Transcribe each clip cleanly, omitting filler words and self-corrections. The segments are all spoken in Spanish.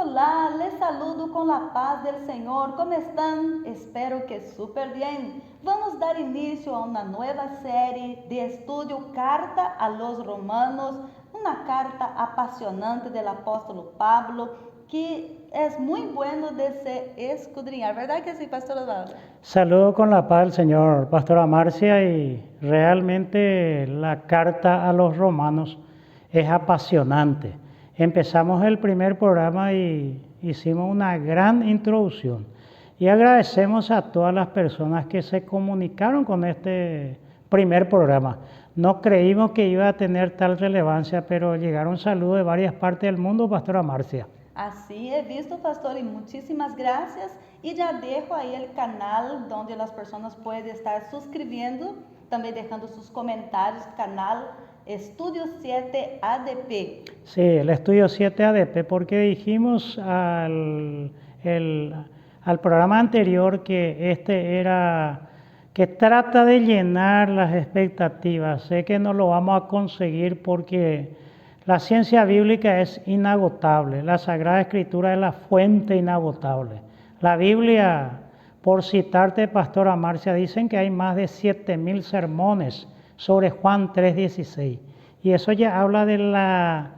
Hola, les saludo con la paz del Señor. ¿Cómo están? Espero que súper bien. Vamos a dar inicio a una nueva serie de estudio Carta a los Romanos, una carta apasionante del apóstolo Pablo que es muy bueno de se escudriñar. ¿Verdad que sí, Pastor Osvaldo? Saludo con la paz del Señor, Pastora Marcia, y realmente la carta a los romanos es apasionante. Empezamos el primer programa y hicimos una gran introducción. Y agradecemos a todas las personas que se comunicaron con este primer programa. No creímos que iba a tener tal relevancia, pero llegaron saludos de varias partes del mundo, Pastora Marcia. Así he visto, pastor, y muchísimas gracias. Y ya dejo ahí el canal donde las personas pueden estar suscribiendo, también dejando sus comentarios, canal Estudio 7 ADP. Sí, el Estudio 7 ADP, porque dijimos al programa anterior que que trata de llenar las expectativas. Sé que no lo vamos a conseguir porque la ciencia bíblica es inagotable, la Sagrada Escritura es la fuente inagotable. La Biblia, por citarte, Pastora Marcia, dicen que hay más de 7,000 sermones sobre Juan 3:16. Y eso ya habla de la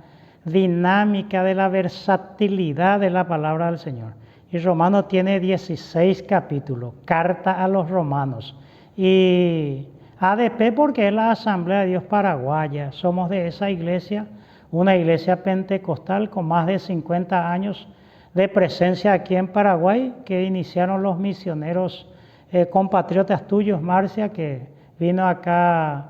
dinámica, de la versatilidad de la palabra del Señor. Y Romanos tiene 16 capítulos, carta a los romanos. Y ADP porque es la Asamblea de Dios Paraguaya, somos de esa iglesia, una iglesia pentecostal con más de 50 años de presencia aquí en Paraguay, que iniciaron los misioneros compatriotas tuyos, Marcia, que vino acá,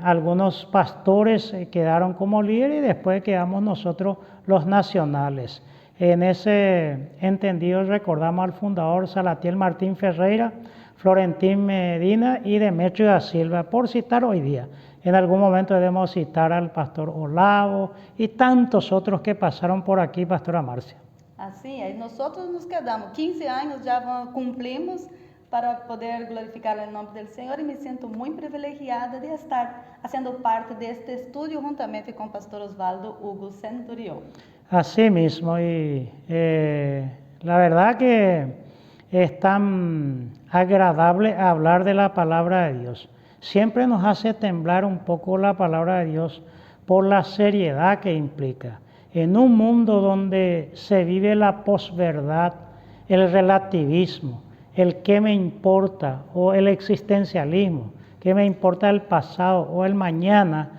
algunos pastores quedaron como líderes y después quedamos nosotros los nacionales. En ese entendido recordamos al fundador Salatiel Martín Ferreira, Florentín Medina y Demetrio da Silva, por citar hoy día. En algún momento debemos citar al pastor Olavo y tantos otros que pasaron por aquí, Pastora Marcia. Así es, nosotros nos quedamos 15 años, ya cumplimos para poder glorificar el nombre del Señor y me siento muy privilegiada de estar haciendo parte de este estudio juntamente con Pastor Osvaldo Hugo Centurión. Así mismo, y la verdad que es tan agradable hablar de la palabra de Dios. Siempre nos hace temblar un poco la palabra de Dios por la seriedad que implica. En un mundo donde se vive la posverdad, el relativismo, el qué me importa o el existencialismo, qué me importa el pasado o el mañana.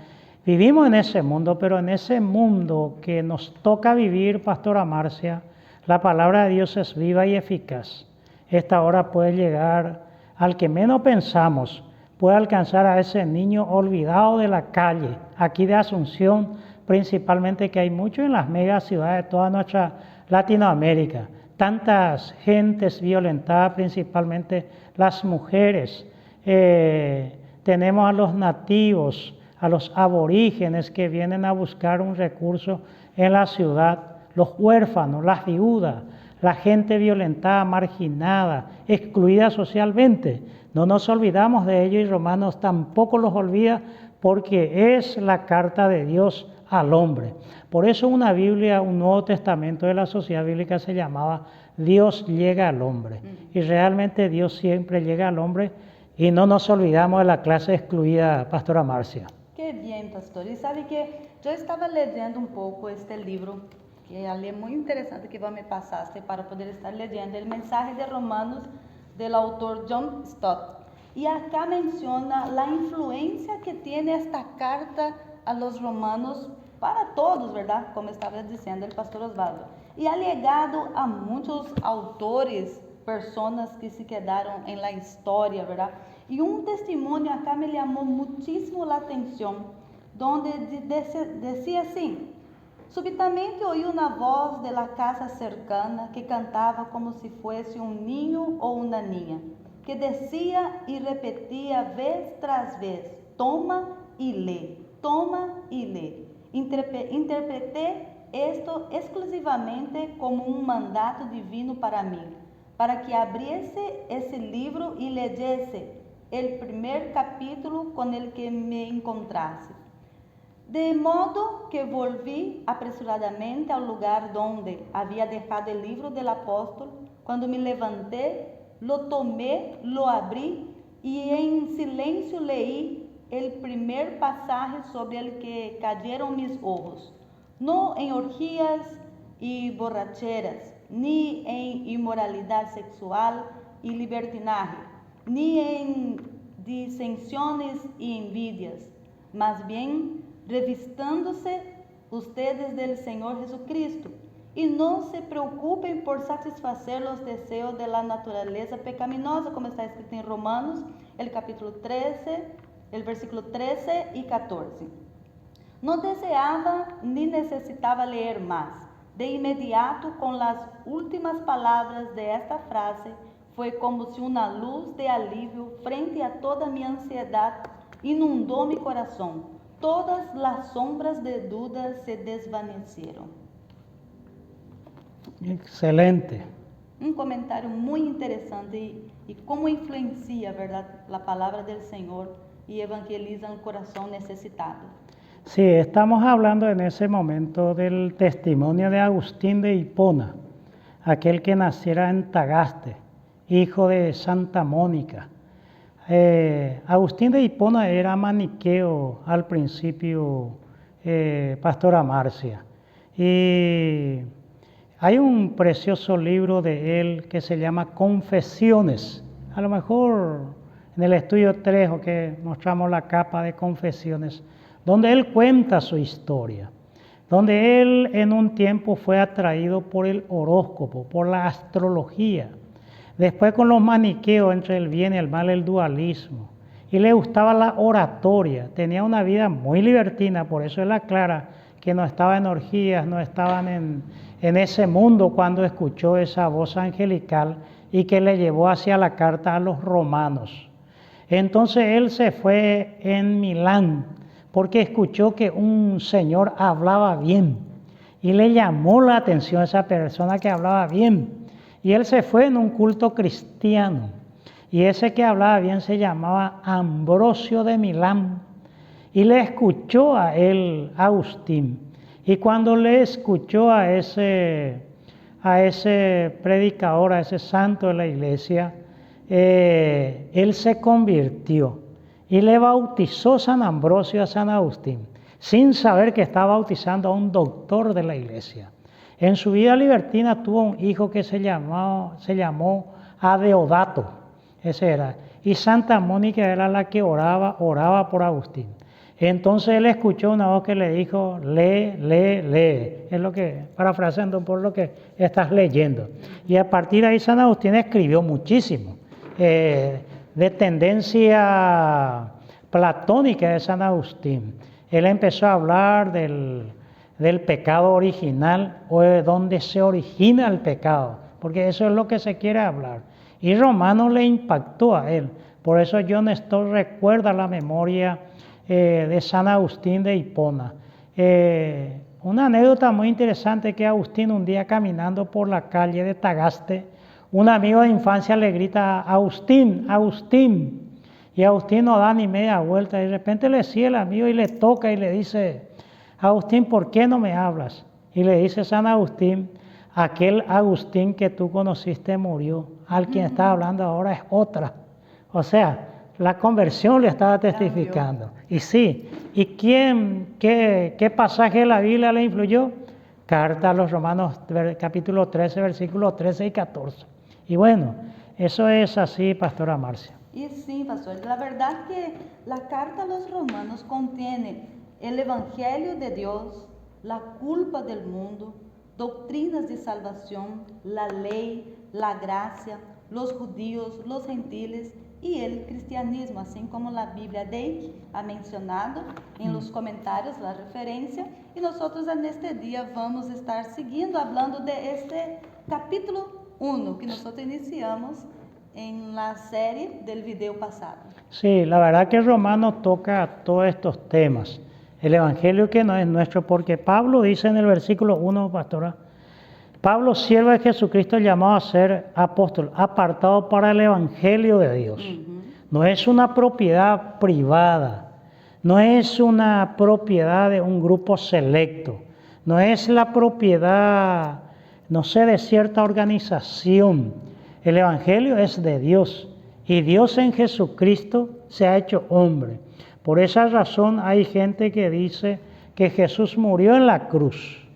Vivimos en ese mundo, pero en ese mundo que nos toca vivir, Pastora Marcia, la palabra de Dios es viva y eficaz. Esta hora puede llegar al que menos pensamos, puede alcanzar a ese niño olvidado de la calle, aquí de Asunción, principalmente, que hay mucho en las mega ciudades de toda nuestra Latinoamérica. Tantas gentes violentadas, principalmente las mujeres. Tenemos a los nativos, a los aborígenes que vienen a buscar un recurso en la ciudad, los huérfanos, las viudas, la gente violentada, marginada, excluida socialmente. No nos olvidamos de ellos y Romanos tampoco los olvida porque es la carta de Dios al hombre. Por eso una Biblia, un Nuevo Testamento de la sociedad bíblica se llamaba Dios llega al hombre. Y realmente Dios siempre llega al hombre y no nos olvidamos de la clase excluida, Pastora Marcia. Qué bien, pastor. Y sabe que yo estaba leyendo un poco este libro, que é muito interessante que me passaste para poder estar leyendo el mensaje de Romanos del autor John Stott. Y acá menciona la influencia que tiene esta carta a los romanos para todos, ¿verdad? Como estaba diciendo el pastor Osvaldo. Y ha llegado a muchos autores, personas que se quedaron en la historia, ¿verdad? Y un testimonio acá me llamó muchísimo la atención, donde decía así: súbitamente oí una voz de la casa cercana que cantaba como si fuese un niño o una niña, que decía y repetía vez tras vez: toma y lee, toma y lee. Interpreté esto exclusivamente como un mandato divino para mí, para que abriese ese libro y leyese el primer capítulo con el que me encontrase. De modo que volví apresuradamente al lugar donde había dejado el libro del apóstol. Cuando me levanté, lo tomé, lo abrí y en silencio leí el primer pasaje sobre el que cayeron mis ojos. No en orgías y borracheras, ni en inmoralidad sexual y libertinaje, ni en disensiones y envidias, más bien revistándose ustedes del Señor Jesucristo, y no se preocupen por satisfacer los deseos de la naturaleza pecaminosa, como está escrito en Romanos, el capítulo 13, el versículo 13 y 14. No deseaba ni necesitaba leer más. De inmediato, con las últimas palabras de esta frase, fue como si una luz de alivio frente a toda mi ansiedad inundó mi corazón. Todas las sombras de dudas se desvanecieron. Excelente. Un comentario muy interesante y cómo influencia, ¿verdad?, la palabra del Señor y evangeliza el corazón necesitado. Sí, estamos hablando en ese momento del testimonio de Agustín de Hipona, aquel que naciera en Tagaste, hijo de Santa Mónica. Agustín de Hipona era maniqueo al principio, Pastora Marcia. Y hay un precioso libro de él que se llama Confesiones. A lo mejor en el estudio 3 o que mostramos la capa de Confesiones, donde él cuenta su historia, donde él en un tiempo fue atraído por el horóscopo, por la astrología. Después con los maniqueos entre el bien y el mal, el dualismo. Y le gustaba la oratoria, tenía una vida muy libertina, por eso él aclara que no estaba en orgías, no estaban en ese mundo cuando escuchó esa voz angelical y que le llevó hacia la carta a los romanos. Entonces él se fue en Milán porque escuchó que un señor hablaba bien y le llamó la atención a esa persona que hablaba bien. Y él se fue en un culto cristiano. Y ese que hablaba bien se llamaba Ambrosio de Milán. Y le escuchó a él, Agustín. Y cuando le escuchó a ese predicador, a ese santo de la iglesia, él se convirtió. Y le bautizó San Ambrosio a San Agustín, sin saber que estaba bautizando a un doctor de la iglesia. En su vida libertina tuvo un hijo que se llamó Adeodato, ese era. Y Santa Mónica era la que oraba por Agustín. Entonces él escuchó una voz que le dijo, lee. Es lo que, parafraseando por lo que estás leyendo. Y a partir de ahí San Agustín escribió muchísimo. De tendencia platónica de San Agustín. Él empezó a hablar del pecado original o de dónde se origina el pecado, porque eso es lo que se quiere hablar. Y Romano le impactó a él, por eso John Stott recuerda la memoria de San Agustín de Hipona. Una anécdota muy interesante que Agustín un día caminando por la calle de Tagaste, un amigo de infancia le grita, Agustín, Agustín, y Agustín no da ni media vuelta, y de repente le sigue el amigo y le toca y le dice, Agustín, ¿por qué no me hablas? Y le dice San Agustín, aquel Agustín que tú conociste murió, al quien está hablando ahora es otra. O sea, la conversión le estaba testificando. Y sí, ¿y qué pasaje de la Biblia le influyó? Carta a los Romanos, capítulo 13, versículos 13 y 14. Y bueno, eso es así, Pastora Marcia. Y sí, pastor, la verdad que la carta a los Romanos contiene el Evangelio de Dios, la culpa del mundo, doctrinas de salvación, la ley, la gracia, los judíos, los gentiles y el cristianismo, así como la Biblia Dake ha mencionado en los comentarios la referencia. Y nosotros en este día vamos a estar siguiendo hablando de este capítulo 1 que nosotros iniciamos en la serie del video pasado. Sí, la verdad que Romano toca todos estos temas. El Evangelio que no es nuestro, porque Pablo dice en el versículo 1, pastora, Pablo, siervo de Jesucristo, llamado a ser apóstol, apartado para el Evangelio de Dios. No es una propiedad privada, no es una propiedad de un grupo selecto, no es la propiedad, no sé, de cierta organización. El Evangelio es de Dios y Dios en Jesucristo se ha hecho hombre. Por esa razón hay gente que dice que Jesús murió en la cruz,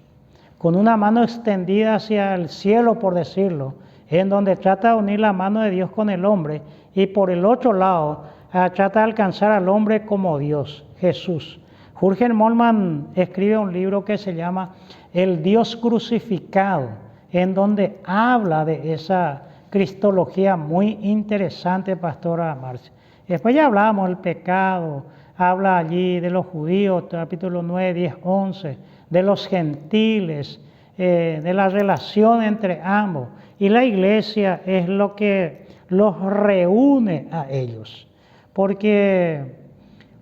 con una mano extendida hacia el cielo, por decirlo, en donde trata de unir la mano de Dios con el hombre, y por el otro lado trata de alcanzar al hombre como Dios, Jesús. Jürgen Moltmann escribe un libro que se llama El Dios crucificado, en donde habla de esa cristología muy interesante, pastora Marcia. Después ya hablamos del pecado, habla allí de los judíos, capítulo 9, 10, 11, de los gentiles, de la relación entre ambos. Y la iglesia es lo que los reúne a ellos. Porque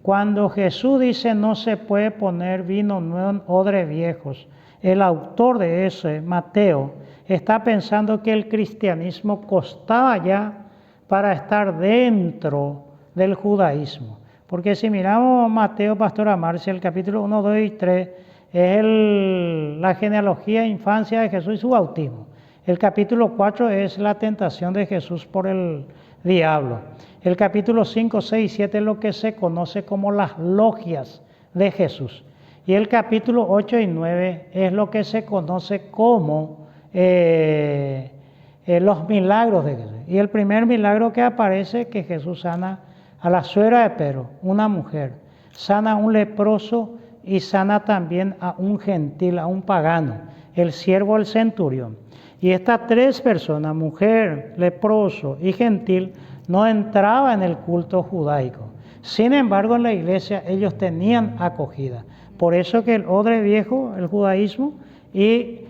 cuando Jesús dice no se puede poner vino nuevo en odres viejos, el autor de ese, Mateo, está pensando que el cristianismo costaba ya para estar dentro del judaísmo. Porque si miramos Mateo, pastora Marcia, el capítulo 1, 2 y 3, es la genealogía e infancia de Jesús y su bautismo. El capítulo 4 es la tentación de Jesús por el diablo. El capítulo 5, 6 y 7 es lo que se conoce como las logias de Jesús. Y el capítulo 8 y 9 es lo que se conoce como los milagros de Jesús. Y el primer milagro que aparece es que Jesús sana a la suegra de Pedro, una mujer, sana a un leproso y sana también a un gentil, a un pagano, el siervo del centurión. Y estas tres personas, mujer, leproso y gentil, no entraban en el culto judaico. Sin embargo, en la iglesia ellos tenían acogida. Por eso que el odre viejo, el judaísmo, y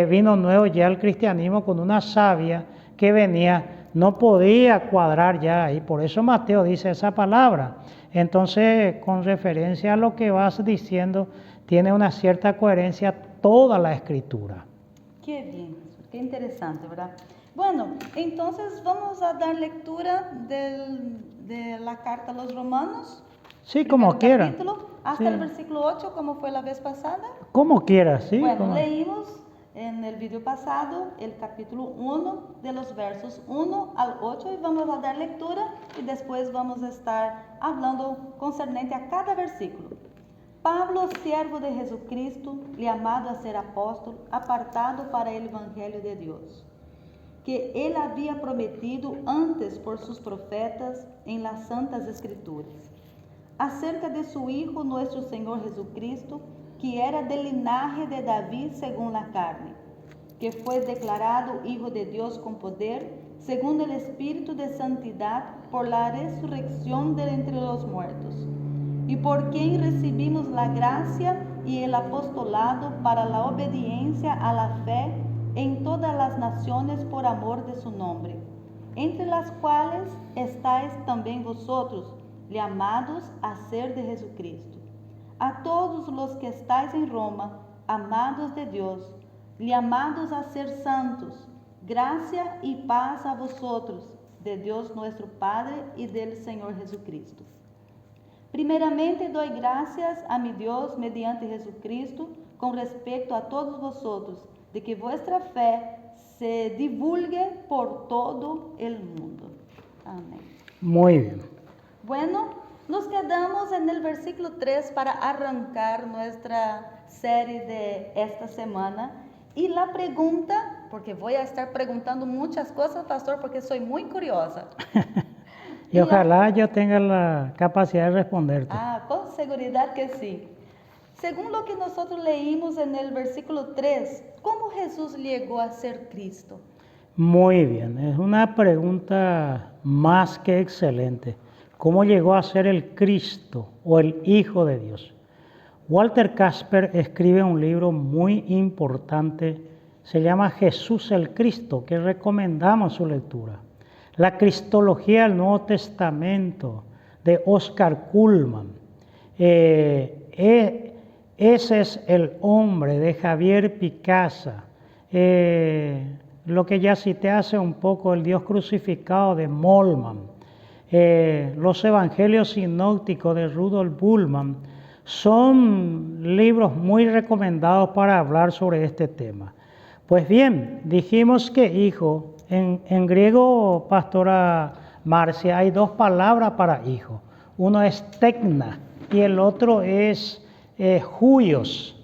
vino nuevo ya el cristianismo con una savia que venía, no podía cuadrar ya, y por eso Mateo dice esa palabra. Entonces, con referencia a lo que vas diciendo, tiene una cierta coherencia toda la escritura. Qué bien, qué interesante, ¿verdad? Bueno, entonces vamos a dar lectura de la carta a los Romanos. Sí, como quiera. Capítulo, hasta el versículo 8, como fue la vez pasada. Como quiera, sí. Bueno, leímos en el video pasado el capítulo 1 de los versos 1 al 8 y vamos a dar lectura y después vamos a estar hablando concernente a cada versículo. Pablo, siervo de Jesucristo, llamado a ser apóstol, apartado para el Evangelio de Dios, que él había prometido antes por sus profetas en las Santas Escrituras, acerca de su Hijo nuestro Señor Jesucristo, que era del linaje de David según la carne, que fue declarado Hijo de Dios con poder, según el Espíritu de Santidad, por la resurrección de entre los muertos, y por quien recibimos la gracia y el apostolado para la obediencia a la fe en todas las naciones por amor de su nombre, entre las cuales estáis también vosotros, llamados a ser de Jesucristo. A todos los que estáis en Roma, amados de Dios, llamados a ser santos, gracia y paz a vosotros, de Dios nuestro Padre y del Señor Jesucristo. Primeramente doy gracias a mi Dios mediante Jesucristo con respecto a todos vosotros, de que vuestra fe se divulgue por todo el mundo. Amén. Muy bien. Bueno, nos quedamos en el versículo 3 para arrancar nuestra serie de esta semana. Y la pregunta, porque voy a estar preguntando muchas cosas, pastor, porque soy muy curiosa. Y ojalá yo tenga la capacidad de responderte. Con seguridad que sí. Según lo que nosotros leímos en el versículo 3, ¿cómo Jesús llegó a ser Cristo? Muy bien, es una pregunta más que excelente. ¿Cómo llegó a ser el Cristo o el Hijo de Dios? Walter Casper escribe un libro muy importante, se llama Jesús el Cristo, que recomendamos su lectura. La Cristología del Nuevo Testamento, de Oscar Cullmann. Ese es el hombre de Javier Picasa. Lo que ya cité hace un poco, el Dios crucificado de Moltmann. los Evangelios sinópticos de Rudolf Bultmann son libros muy recomendados para hablar sobre este tema. Pues bien, dijimos que hijo, en griego, pastora Marcia, hay dos palabras para hijo. Uno es tekna y el otro es huios.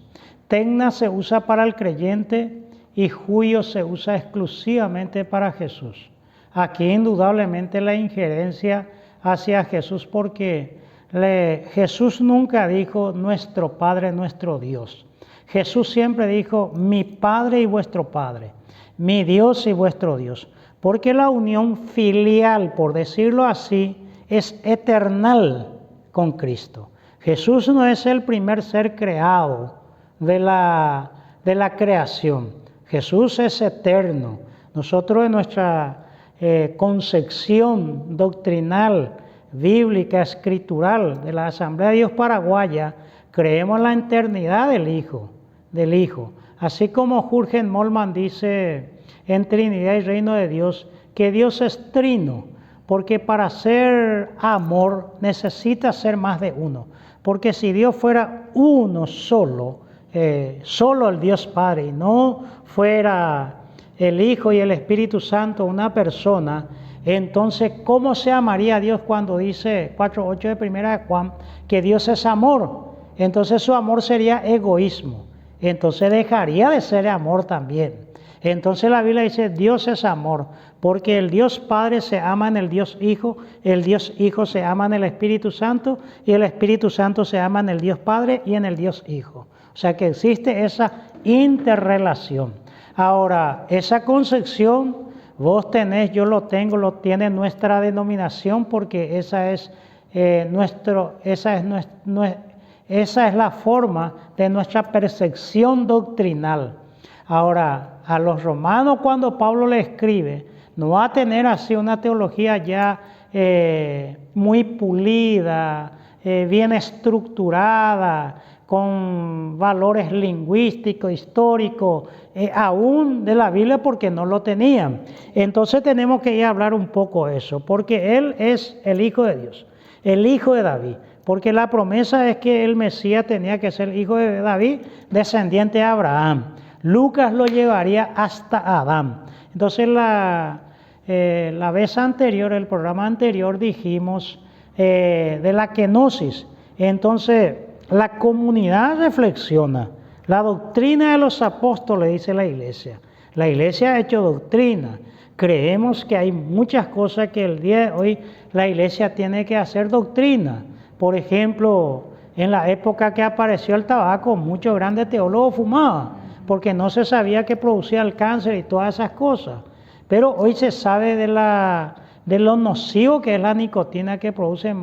Tekna se usa para el creyente y huios se usa exclusivamente para Jesús. Aquí indudablemente la injerencia hacia Jesús, porque Jesús nunca dijo nuestro Padre, nuestro Dios. Jesús siempre dijo mi Padre y vuestro Padre, mi Dios y vuestro Dios, porque la unión filial, por decirlo así, es eternal con Cristo. Jesús no es el primer ser creado de la creación. Jesús es eterno. Nosotros en nuestra concepción doctrinal, bíblica, escritural de la Asamblea de Dios Paraguaya, creemos en la eternidad del Hijo. Así como Jürgen Moltmann dice en Trinidad y Reino de Dios, que Dios es trino, porque para ser amor necesita ser más de uno. Porque si Dios fuera uno solo, solo el Dios Padre, y no fuera el Hijo y el Espíritu Santo una persona, entonces ¿cómo se amaría a Dios cuando dice 4:8 de 1 de Juan que Dios es amor? Entonces su amor sería egoísmo, entonces dejaría de ser amor también. Entonces la Biblia dice Dios es amor, porque el Dios Padre se ama en el Dios Hijo se ama en el Espíritu Santo y el Espíritu Santo se ama en el Dios Padre y en el Dios Hijo. O sea que existe esa interrelación. Ahora, esa concepción vos tenés, yo lo tengo, lo tiene nuestra denominación, porque esa es la forma de nuestra percepción doctrinal. Ahora, a los romanos, cuando Pablo le escribe, no va a tener así una teología ya muy pulida, bien estructurada, con valores lingüísticos, históricos, aún de la Biblia, porque no lo tenían. Entonces tenemos que ir a hablar un poco de eso, porque Él es el Hijo de Dios, el Hijo de David, porque la promesa es que el Mesías tenía que ser hijo de David, descendiente de Abraham. Lucas lo llevaría hasta Adán. Entonces la vez anterior, el programa anterior, dijimos de la kenosis. Entonces la comunidad reflexiona. La doctrina de los apóstoles, dice la iglesia. La iglesia ha hecho doctrina. Creemos que hay muchas cosas que el día de hoy la iglesia tiene que hacer doctrina. Por ejemplo, en la época que apareció el tabaco, muchos grandes teólogos fumaban, porque no se sabía que producía el cáncer y todas esas cosas. Pero hoy se sabe de lo nocivo que es la nicotina, que produce,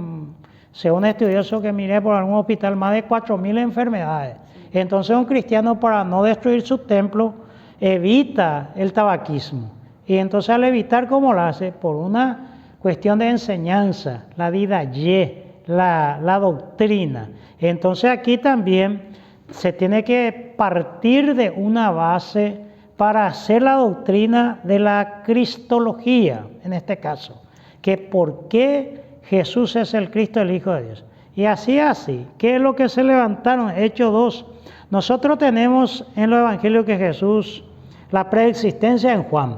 según estudiosos que miré por algún hospital, más de 4.000 enfermedades. Entonces un cristiano, para no destruir su templo, evita el tabaquismo. Y entonces al evitar, ¿cómo lo hace? Por una cuestión de enseñanza, la didaye, la doctrina. Entonces aquí también se tiene que partir de una base para hacer la doctrina de la cristología, en este caso, que por qué Jesús es el Cristo, el Hijo de Dios. Y así, ¿qué es lo que se levantaron? Hechos 2. Nosotros tenemos en los evangelios que Jesús, la preexistencia en Juan.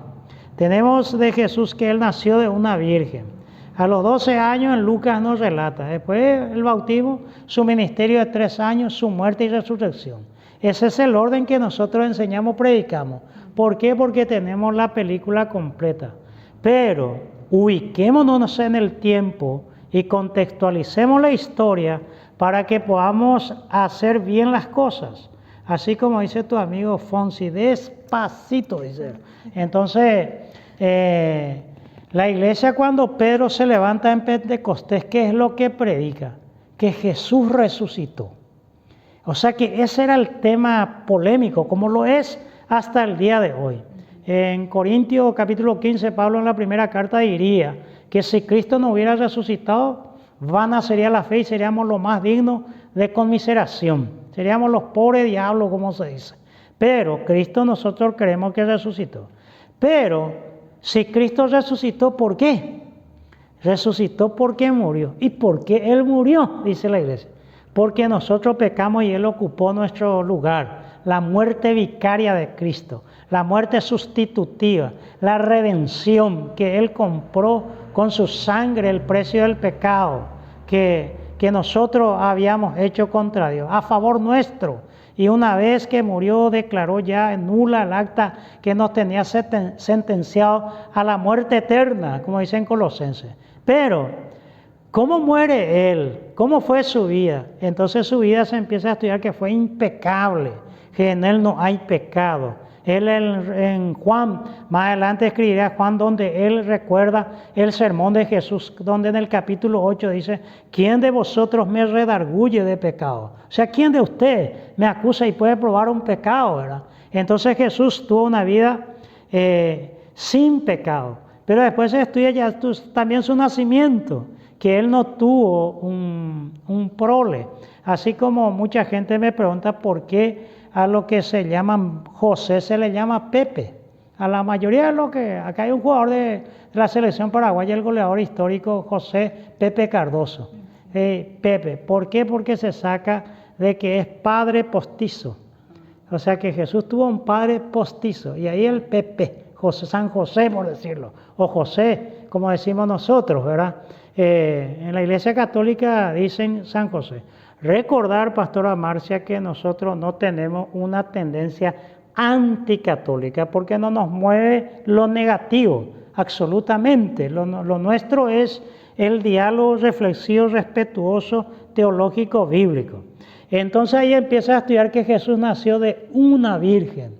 Tenemos de Jesús que Él nació de una virgen. A los 12 años en Lucas nos relata. Después el bautismo, su ministerio de 3 años, su muerte y resurrección. Ese es el orden que nosotros enseñamos, predicamos. ¿Por qué? Porque tenemos la película completa. Pero ubiquémonos en el tiempo y contextualicemos la historia para que podamos hacer bien las cosas. Así como dice tu amigo Fonsi, despacito, dice. Entonces, la iglesia, cuando Pedro se levanta en Pentecostés, ¿qué es lo que predica? Que Jesús resucitó. O sea que ese era el tema polémico, como lo es hasta el día de hoy. En Corintios capítulo 15, Pablo en la primera carta diría que si Cristo no hubiera resucitado, vana sería la fe y seríamos los más dignos de conmiseración. Seríamos los pobres diablos, como se dice. Pero Cristo, nosotros creemos que resucitó. Pero si Cristo resucitó, ¿por qué? resucitó porque murió. ¿Y por qué Él murió? Dice la iglesia. Porque nosotros pecamos y Él ocupó nuestro lugar. La muerte vicaria de Cristo, la muerte sustitutiva, la redención que Él compró con su sangre, el precio del pecado que nosotros habíamos hecho contra Dios, a favor nuestro. Y una vez que murió, declaró ya nula el acta que nos tenía sentenciado a la muerte eterna, como dice en Colosenses. Pero, ¿cómo muere Él? ¿Cómo fue su vida? Entonces su vida se empieza a estudiar que fue impecable, que en Él no hay pecado. Él en Juan, más adelante escribirá Juan, donde él recuerda el sermón de Jesús, donde en el capítulo 8 dice: ¿quién de vosotros me redarguye de pecado? O sea, ¿quién de ustedes me acusa y puede probar un pecado, verdad? Entonces Jesús tuvo una vida sin pecado. Pero después se estudia ya también su nacimiento, que él no tuvo un prole. Así como mucha gente me pregunta por qué a lo que se llama José se le llama Pepe. A la mayoría de lo que... Acá hay un jugador de la selección paraguaya, el goleador histórico José Pepe Cardoso. Pepe. ¿Por qué? Porque se saca de que es padre postizo. O sea que Jesús tuvo un padre postizo. Y ahí el Pepe, José, San José por decirlo. O José, como decimos nosotros, ¿verdad? En la Iglesia Católica dicen San José. Recordar, pastora Marcia, que nosotros no tenemos una tendencia anticatólica porque no nos mueve lo negativo, absolutamente. Lo nuestro es el diálogo reflexivo, respetuoso, teológico, bíblico. Entonces ahí empieza a estudiar que Jesús nació de una virgen.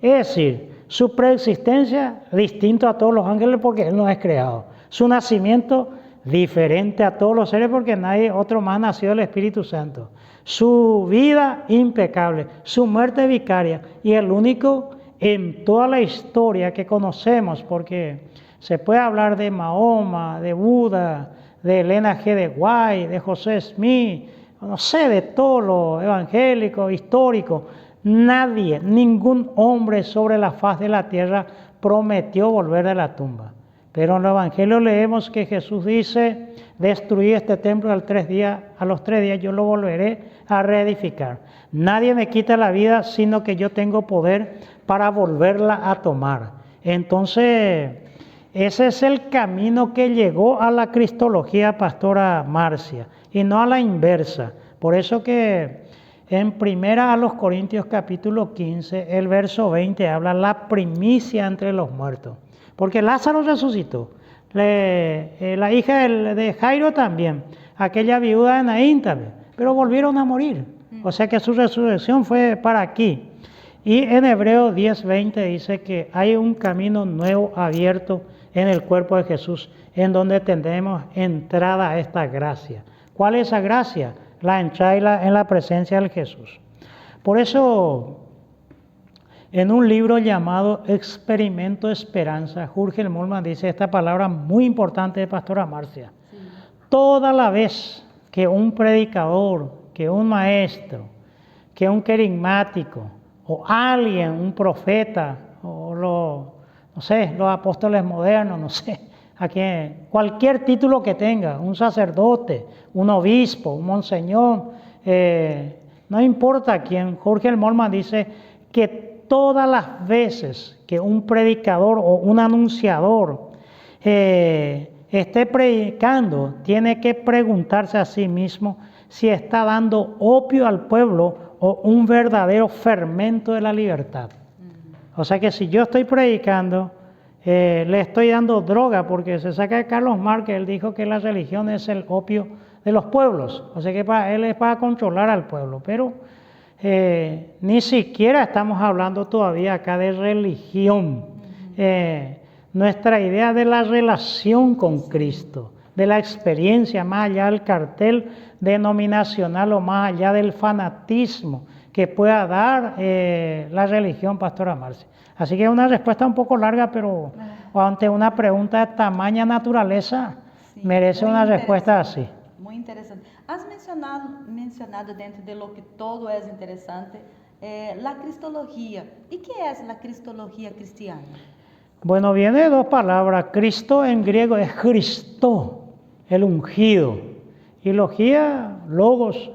Es decir, su preexistencia distinto a todos los ángeles porque Él no es creado. Su nacimiento diferente a todos los seres porque nadie otro más nació del Espíritu Santo. Su vida impecable, su muerte vicaria y el único en toda la historia que conocemos, porque se puede hablar de Mahoma, de Buda, de Elena G. de White, de José Smith, no sé, de todo lo evangélico, histórico. Nadie, ningún hombre sobre la faz de la tierra prometió volver de la tumba. Pero en el Evangelio leemos que Jesús dice: destruí este templo a los 3 días yo lo volveré a reedificar. Nadie me quita la vida, sino que yo tengo poder para volverla a tomar. Entonces, ese es el camino que llegó a la cristología, pastora Marcia, y no a la inversa. Por eso que en 1 Corintios capítulo 15, el verso 20 habla la primicia entre los muertos. Porque Lázaro resucitó, la hija de Jairo también, aquella viuda de Naín también, pero volvieron a morir. O sea que su resurrección fue para aquí. Y en Hebreos 10:20 dice que hay un camino nuevo abierto en el cuerpo de Jesús, en donde tendremos entrada a esta gracia. ¿Cuál es esa gracia? La entrada en la presencia de Jesús. Por eso, en un libro llamado Experimento de Esperanza, Jürgen Moltmann dice esta palabra muy importante de pastora Marcia. Sí. Toda la vez que un predicador, que un maestro, que un querigmático, o alguien, un profeta, o los apóstoles modernos, no sé, cualquier título que tenga, un sacerdote, un obispo, un monseñor, no importa quién, Jürgen Moltmann dice que todas las veces que un predicador o un anunciador esté predicando, tiene que preguntarse a sí mismo si está dando opio al pueblo o un verdadero fermento de la libertad. O sea que si yo estoy predicando, le estoy dando droga, porque se saca de Carlos Marx, él dijo que la religión es el opio de los pueblos. O sea que para él es para controlar al pueblo, pero ni siquiera estamos hablando todavía acá de religión. Nuestra idea de la relación con Cristo, de la experiencia más allá del cartel denominacional o más allá del fanatismo que pueda dar la religión, pastora Marcia. Así que es una respuesta un poco larga, pero ante una pregunta de tamaña naturaleza, sí, merece una respuesta así. Muy interesante. Has mencionado dentro de lo que todo es interesante, la cristología. ¿Y qué es la cristología cristiana? Bueno, viene de 2 palabras. Cristo en griego es Christo. el ungido. Y logía, logos,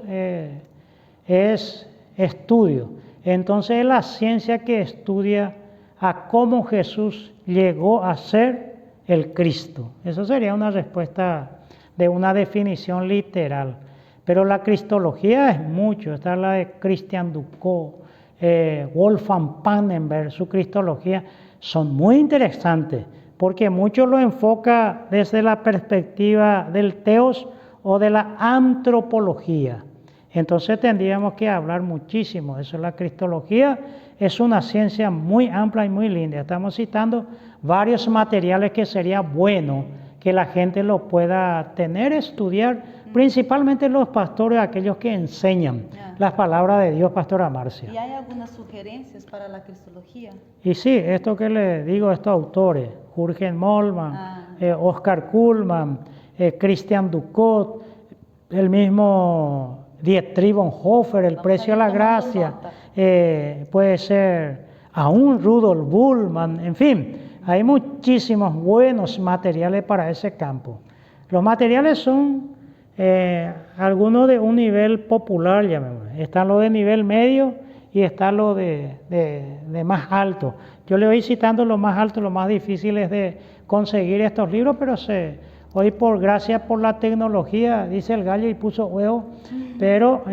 es estudio. Entonces es la ciencia que estudia a cómo Jesús llegó a ser el Cristo. Eso sería una respuesta de una definición literal. Pero la cristología es mucho. Está la de Christian Ducot, Wolfgang Pannenberg, su cristología. Son muy interesantes porque mucho lo enfoca desde la perspectiva del teos o de la antropología. Entonces tendríamos que hablar muchísimo de eso. La cristología es una ciencia muy amplia y muy linda. Estamos citando varios materiales que sería bueno que la gente lo pueda tener, estudiar, principalmente los pastores, aquellos que enseñan las palabras de Dios, Pastora Marcia. ¿Y hay algunas sugerencias para la cristología? Y sí, esto que le digo a estos autores, Jürgen Moltmann, Oscar Kuhlmann, Christian Ducot, el mismo Dietrich Bonhoeffer, El precio de la gracia, puede ser aún Rudolf Bullmann, en fin, hay muchísimos buenos materiales para ese campo. Los materiales son algunos de un nivel popular, llamémoslo. Están los de nivel medio y están los de más alto. Yo le voy citando los más altos, los más difíciles de conseguir estos libros, pero hoy por gracias por la tecnología, dice el gallo y puso huevo, pero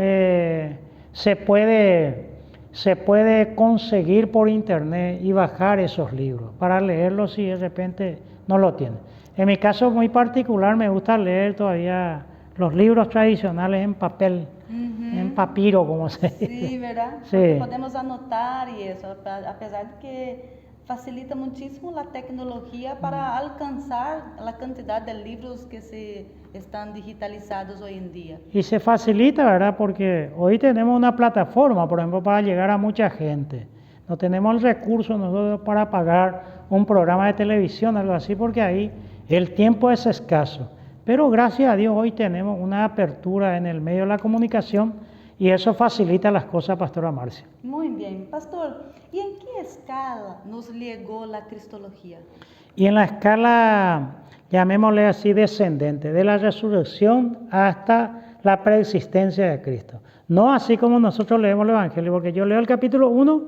se puede conseguir por internet y bajar esos libros para leerlos si de repente no lo tienen. En mi caso muy particular me gusta leer todavía los libros tradicionales en papel, en papiro, como se dice. Sí, ¿verdad? Sí. Podemos anotar y eso, a pesar de que facilita muchísimo la tecnología para alcanzar la cantidad de libros que se están digitalizados hoy en día. Y se facilita, ¿verdad? Porque hoy tenemos una plataforma, por ejemplo, para llegar a mucha gente. No tenemos el recurso nosotros para pagar un programa de televisión, algo así, porque ahí el tiempo es escaso. Pero gracias a Dios hoy tenemos una apertura en el medio de la comunicación y eso facilita las cosas, Pastora Marcia. Muy bien, Pastor. ¿Y en qué escala nos llegó la cristología? Y en la escala, llamémosle así, descendente, de la resurrección hasta la preexistencia de Cristo. No así como nosotros leemos el Evangelio, porque yo leo el capítulo 1,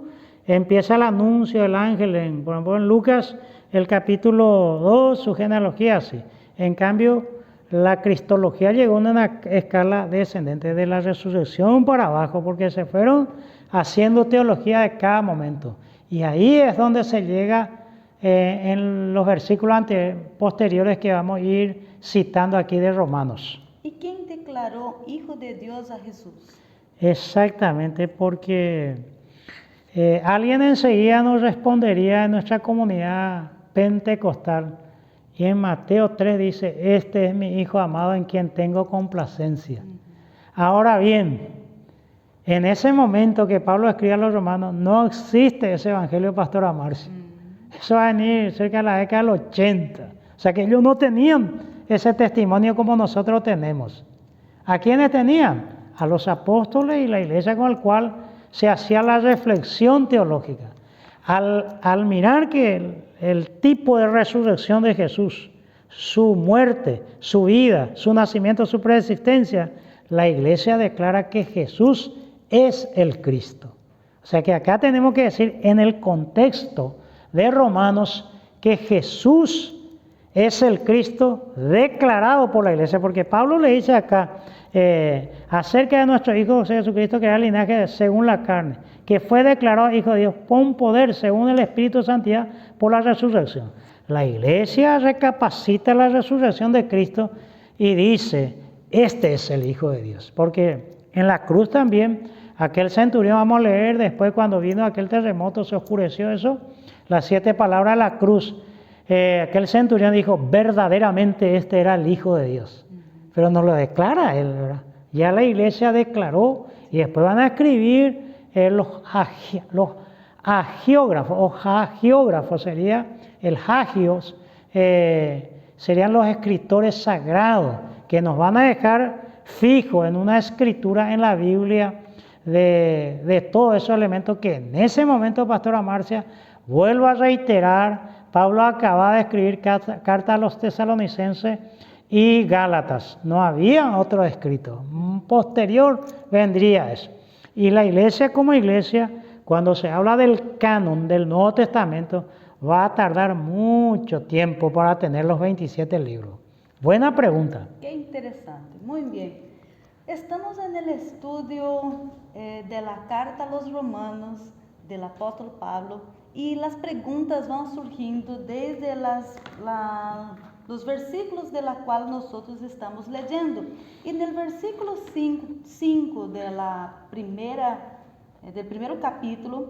empieza el anuncio del ángel, por ejemplo en Lucas, el capítulo 2, su genealogía así. En cambio, la cristología llegó a una escala descendente de la resurrección para abajo, porque se fueron haciendo teología de cada momento. Y ahí es donde se llega en los versículos posteriores que vamos a ir citando aquí de Romanos. ¿Y quién declaró Hijo de Dios a Jesús? Exactamente, porque alguien enseguida nos respondería en nuestra comunidad pentecostal. Y en Mateo 3 dice, este es mi Hijo amado en quien tengo complacencia. Ahora bien, en ese momento que Pablo escribe a los romanos, no existe ese evangelio de Pastora Marcia. Eso va a venir cerca de la década del 80. O sea que ellos no tenían ese testimonio como nosotros tenemos. ¿A quiénes tenían? A los apóstoles y la iglesia con la cual se hacía la reflexión teológica. Al mirar que el tipo de resurrección de Jesús, su muerte, su vida, su nacimiento, su preexistencia, la iglesia declara que Jesús es el Cristo. O sea que acá tenemos que decir en el contexto de Romanos que Jesús es el Cristo declarado por la iglesia, porque Pablo le dice acá acerca de nuestro Hijo Jesucristo, que era el linaje según la carne, que fue declarado Hijo de Dios con poder según el Espíritu de Santidad por la resurrección. La iglesia recapacita la resurrección de Cristo y dice, este es el Hijo de Dios, porque en la cruz también, aquel centurión, vamos a leer después cuando vino aquel terremoto, se oscureció eso, las 7 palabras de la cruz, aquel centurión dijo, verdaderamente este era el Hijo de Dios. Pero no lo declara él, ¿verdad? Ya la iglesia declaró y después van a escribir los agiógrafos, o hagiógrafos, sería el hagios, serían los escritores sagrados que nos van a dejar fijo en una escritura en la Biblia de todos esos elementos que en ese momento, Pastora Marcia, vuelvo a reiterar, Pablo acaba de escribir carta a los tesalonicenses y Gálatas. No había otro escrito. Posterior vendría eso. Y la iglesia como iglesia, cuando se habla del canon del Nuevo Testamento, va a tardar mucho tiempo para tener los 27 libros. Buena pregunta. Qué interesante, muy bien. Estamos en el estudio de la carta a los romanos del apóstol Pablo y las preguntas van surgiendo desde los versículos de la cual nosotros estamos leyendo. Y en el versículo 5 de del primer capítulo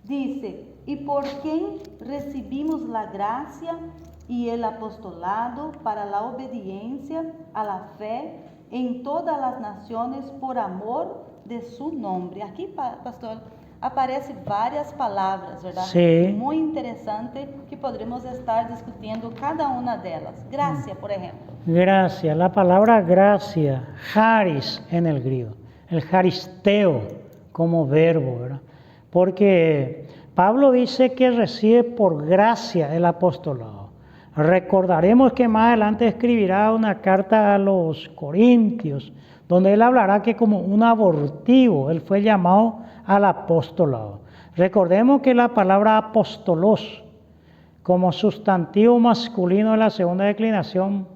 dice: ¿y por quién recibimos la gracia y el apostolado para la obediencia a la fe en todas las naciones por amor de su nombre? Aquí, pastor, aparecen varias palabras, ¿verdad? Sí. Muy interesante que podremos estar discutiendo cada una de ellas. Gracia, por ejemplo. Gracia, la palabra gracia, charis en el griego, el charisteo como verbo, ¿verdad? Porque Pablo dice que recibe por gracia el apostolado. Recordaremos que más adelante escribirá una carta a los Corintios, donde él hablará que como un abortivo, él fue llamado al apostolado. Recordemos que la palabra apostolos, como sustantivo masculino de la segunda declinación,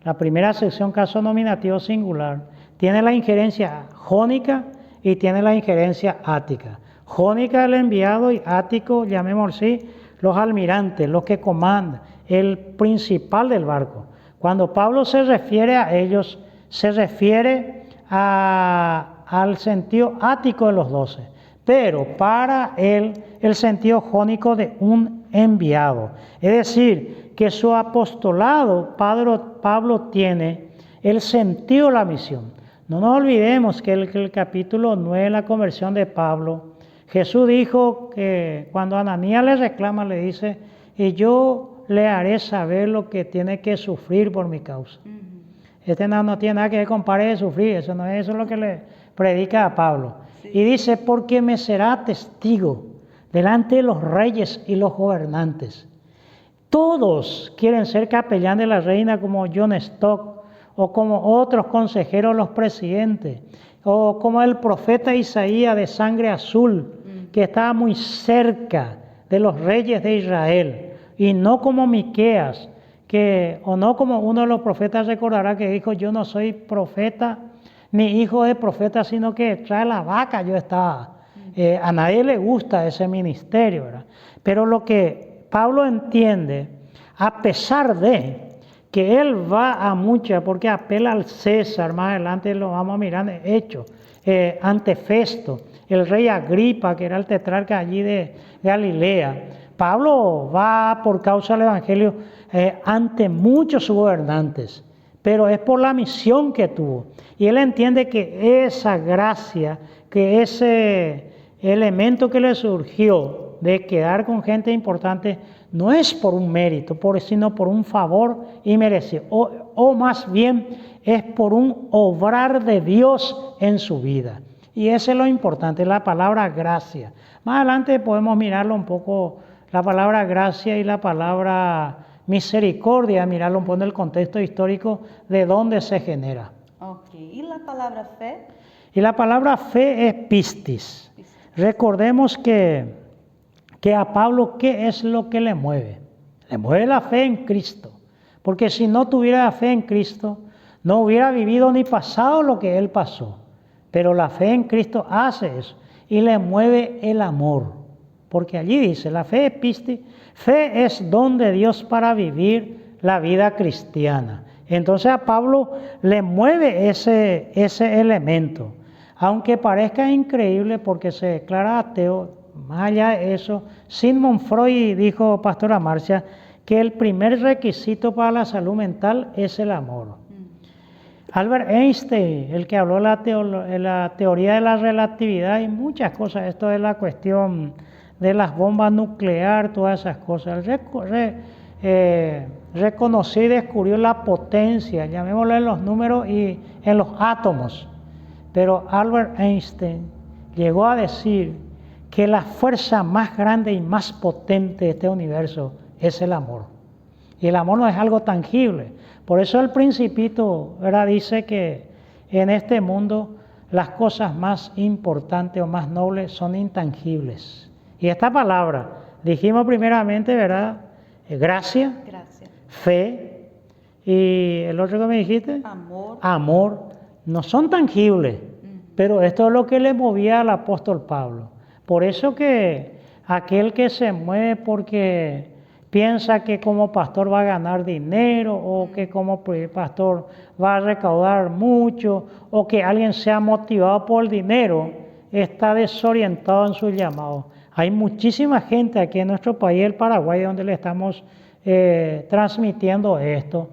la primera sección caso nominativo singular, tiene la injerencia jónica y tiene la injerencia ática. Jónica el enviado y ático, llamémoslo así, los almirantes, los que comandan, el principal del barco. Cuando Pablo se refiere a ellos, se refiere al sentido ático de los 12, pero para él el sentido jónico de un enviado. Es decir, que su apostolado, Pablo tiene el sentido de la misión. No nos olvidemos que el capítulo 9 de la conversión de Pablo, Jesús dijo que cuando Ananías le reclama, le dice: y yo le haré saber lo que tiene que sufrir por mi causa. No tiene nada que ver con pare de sufrir, eso no es, eso es lo que le predica a Pablo. Sí. Y dice: porque me será testigo delante de los reyes y los gobernantes. Todos quieren ser capellán de la reina, como John Stock, o como otros consejeros, los presidentes, o como el profeta Isaías de sangre azul, que estaba muy cerca de los reyes de Israel, y no como Miqueas, o no como uno de los profetas recordará que dijo: yo no soy profeta ni hijo de profeta, sino que trae la vaca yo estaba. A nadie le gusta ese ministerio, ¿verdad? Pero lo que Pablo entiende, a pesar de que él va a muchas, porque apela al César, más adelante lo vamos a mirar en Hechos, ante Festo, el rey Agripa, que era el tetrarca allí de Galilea. Pablo va por causa del Evangelio ante muchos gobernantes, pero es por la misión que tuvo. Y él entiende que esa gracia, que ese elemento que le surgió de quedar con gente importante, no es por un mérito, sino por un favor inmerecido, o más bien es por un obrar de Dios en su vida. Y eso es lo importante, la palabra gracia. Más adelante podemos mirarlo un poco, la palabra gracia y la palabra misericordia, mirarlo un poco en el contexto histórico de dónde se genera. Ok, ¿y la palabra fe? Y la palabra fe es pistis. Recordemos que a Pablo, ¿qué es lo que le mueve? Le mueve la fe en Cristo. Porque si no tuviera la fe en Cristo, no hubiera vivido ni pasado lo que él pasó. Pero la fe en Cristo hace eso. Y le mueve el amor. Porque allí dice, la fe es pistis. Fe es don de Dios para vivir la vida cristiana. Entonces a Pablo le mueve ese elemento. Aunque parezca increíble porque se declara ateo, más allá de eso, Sigmund Freud dijo, pastora Marcia, que el primer requisito para la salud mental es el amor. Albert Einstein, el que habló de la teoría de la relatividad y muchas cosas, esto es la cuestión de las bombas nucleares, todas esas cosas, reconoció y descubrió la potencia, llamémoslo en los números y en los átomos. Pero Albert Einstein llegó a decir que la fuerza más grande y más potente de este universo es el amor. Y el amor no es algo tangible. Por eso el Principito, ¿verdad?, dice que en este mundo las cosas más importantes o más nobles son intangibles. Y esta palabra, dijimos primeramente, ¿verdad?, gracia, Gracias. fe, y el otro que me dijiste, Amor. amor, no son tangibles, pero esto es lo que le movía al apóstol Pablo. Por eso que aquel que se mueve porque piensa que como pastor va a ganar dinero o que como pastor va a recaudar mucho o que alguien sea motivado por el dinero, está desorientado en su llamado. Hay muchísima gente aquí en nuestro país, el Paraguay, donde le estamos transmitiendo esto.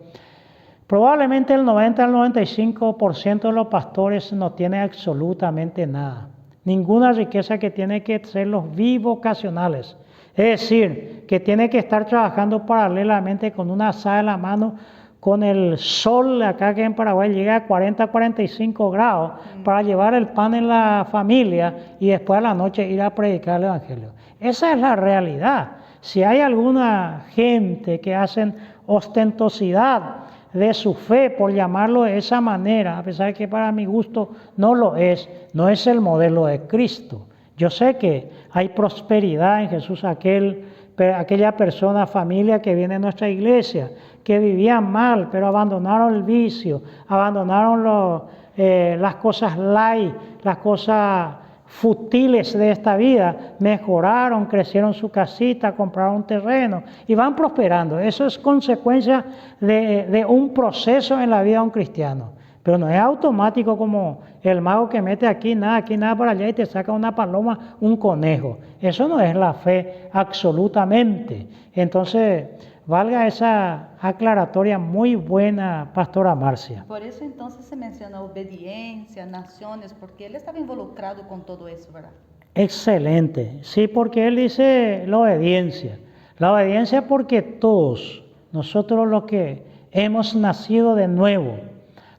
Probablemente el 90 al 95% de los pastores no tienen absolutamente nada. Ninguna riqueza, que tiene que ser los bivocacionales. Es decir, que tiene que estar trabajando paralelamente con una asada en la mano, con el sol acá que en Paraguay llega a 40, 45 grados, para llevar el pan en la familia y después a la noche ir a predicar el Evangelio. Esa es la realidad. Si hay alguna gente que hacen ostentosidad de su fe, por llamarlo de esa manera, a pesar de que para mi gusto no lo es, no es el modelo de Cristo. Yo sé que hay prosperidad en Jesús, aquella persona, familia que viene a nuestra iglesia, que vivían mal, pero abandonaron el vicio, abandonaron las cosas light, las cosas futiles de esta vida, mejoraron, crecieron su casita, compraron un terreno y van prosperando. Eso es consecuencia de un proceso en la vida de un cristiano. Pero no es automático como el mago que mete aquí nada para allá y te saca una paloma, un conejo. Eso no es la fe absolutamente. Entonces, valga esa aclaratoria muy buena, Pastora Marcia. Por eso entonces se menciona obediencia, naciones, porque él estaba involucrado con todo eso, ¿verdad? Excelente. Sí, porque él dice la obediencia. La obediencia porque todos, nosotros los que hemos nacido de nuevo,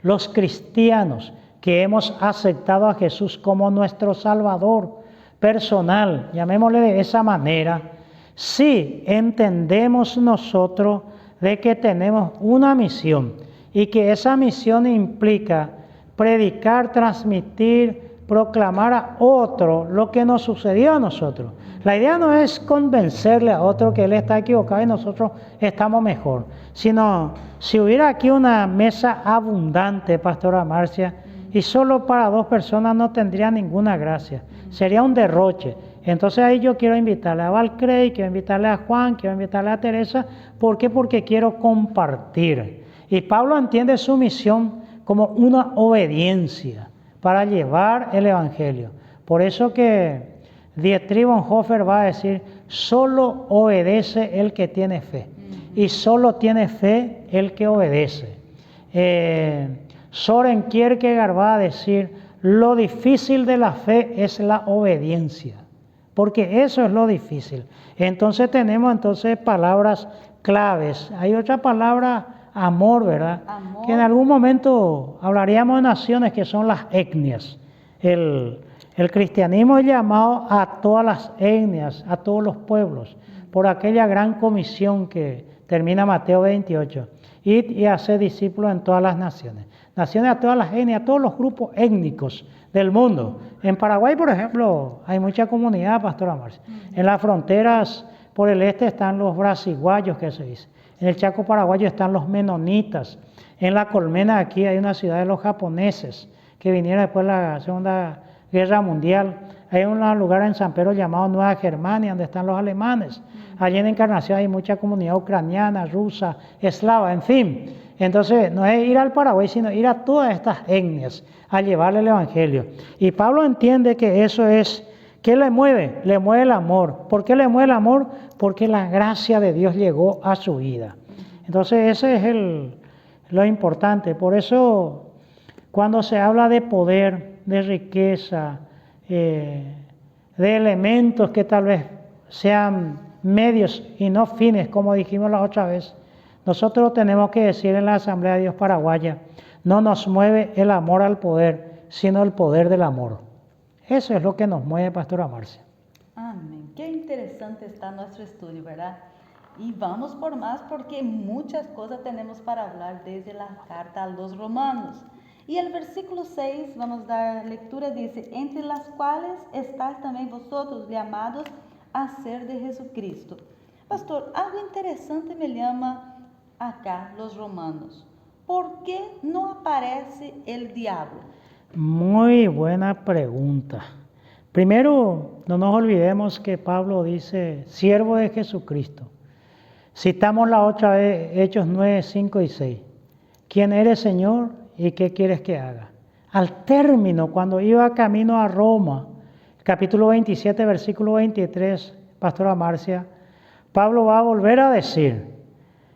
los cristianos que hemos aceptado a Jesús como nuestro Salvador personal, llamémosle de esa manera, sí entendemos nosotros de que tenemos una misión y que esa misión implica predicar, transmitir, proclamar a otro lo que nos sucedió a nosotros. La idea no es convencerle a otro que él está equivocado y nosotros estamos mejor, sino si hubiera aquí una mesa abundante, Pastora Marcia, y solo para 2 personas no tendría ninguna gracia, sería un derroche. Entonces ahí yo quiero invitarle a Valcrey, quiero invitarle a Juan, quiero invitarle a Teresa. ¿Por qué? Porque quiero compartir. Y Pablo entiende su misión como una obediencia para llevar el Evangelio. Por eso que Dietrich Bonhoeffer va a decir, solo obedece el que tiene fe. Y solo tiene fe el que obedece. Soren Kierkegaard va a decir, lo difícil de la fe es la obediencia. Porque eso es lo difícil. Entonces tenemos palabras claves. Hay otra palabra, amor, ¿verdad? Amor. Que en algún momento hablaríamos de naciones que son las etnias. El cristianismo es llamado a todas las etnias, a todos los pueblos, por aquella gran comisión que termina Mateo 28. Y hacer discípulos en todas las naciones. Naciones a todas las etnias, a todos los grupos étnicos del mundo. En Paraguay, por ejemplo, hay mucha comunidad, Pastora Marcia. En las fronteras por el este están los brasiguayos, que se dice. En el Chaco paraguayo están los menonitas. En La Colmena, aquí hay una ciudad de los japoneses que vinieron después de la Segunda Guerra Mundial. Hay un lugar en San Pedro llamado Nueva Germania, donde están los alemanes. Allí en Encarnación hay mucha comunidad ucraniana, rusa, eslava, en fin. Entonces, no es ir al Paraguay, sino ir a todas estas etnias a llevarle el Evangelio. Y Pablo entiende que eso es, ¿qué le mueve? Le mueve el amor. ¿Por qué le mueve el amor? Porque la gracia de Dios llegó a su vida. Entonces, ese es lo importante. Por eso, cuando se habla de poder, de riqueza, de elementos que tal vez sean medios y no fines, como dijimos la otra vez, nosotros tenemos que decir en la Asamblea de Dios Paraguaya, no nos mueve el amor al poder, sino el poder del amor. Eso es lo que nos mueve, Pastora Marcia. Amén. Qué interesante está nuestro estudio, ¿verdad? Y vamos por más porque muchas cosas tenemos para hablar desde la carta a los romanos. Y el versículo 6, vamos a dar lectura, dice, entre las cuales estáis también vosotros llamados a ser de Jesucristo. Pastor, algo interesante me llama acá los romanos. ¿Por qué no aparece el diablo? Muy buena pregunta. Primero, no nos olvidemos que Pablo dice, siervo de Jesucristo. Citamos la otra vez, Hechos 9, 5 y 6. ¿Quién eres, Señor, y qué quieres que haga? Al término, cuando iba camino a Roma, capítulo 27, versículo 23, Pastora Marcia, Pablo va a volver a decir,